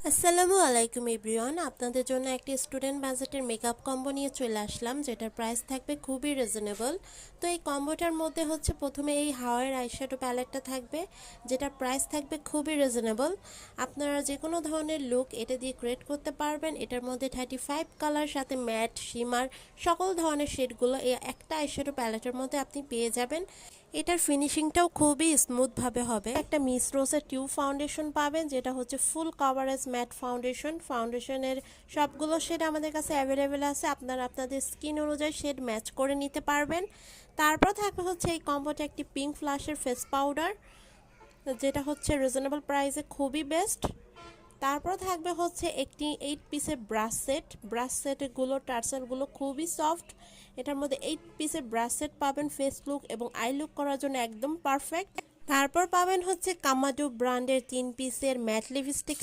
আসসালামু আলাইকুম এভরিওয়ান, আপনাদের জন্য একটি স্টুডেন্ট বাজেটের মেকআপ কম্বো নিয়ে চলে আসলাম, যেটার প্রাইস থাকবে খুবই রিজনেবল। তো এই কম্বোটার মধ্যে হচ্ছে প্রথমে এই হাওয়ার আইশ্যাডো প্যালেটটা থাকবে, যেটার প্রাইস থাকবে খুবই রিজনেবল। আপনারা যে কোনো ধরনের লুক এটা দিয়ে ক্রিয়েট করতে পারবেন। এটার মধ্যে 35 কালার সাথে ম্যাট, শিমার সকল ধরনের শেডগুলো এই একটা আইশ্যাডো প্যালেটের মধ্যে আপনি পেয়ে যাবেন। এটার ফিনিশিংটাও খুবই স্মুথভাবে হবে। একটা মিস রোজের টিউব ফাউন্ডেশন পাবেন, যেটা হচ্ছে ফুল কভারেজ ম্যাট ফাউন্ডেশন। ফাউন্ডেশনের সবগুলো শেড আমাদের কাছে অ্যাভেলেবেল আছে, আপনারা আপনাদের স্কিন অনুযায়ী শেড ম্যাচ করে নিতে পারবেন। তারপর থাকবে হচ্ছে এই কম্বোটা একটি পিঙ্ক ফ্লাশের ফেস পাউডার, যেটা হচ্ছে রিজনেবল প্রাইসে খুবই বেস্ট। তারপর থাকবে হচ্ছে একটি 8 পিসের ব্রাশ সেটগুলো টার্সেলগুলো খুবই সফট। এটার মধ্যে 8 পিসের ব্রাশ সেট পাবেন, ফেস লুক এবং আই লুক করার জন্য একদম পারফেক্ট। তারপর পাবেন হচ্ছে কামাডো ব্র্যান্ডের 3 পিসের ম্যাট লিপস্টিক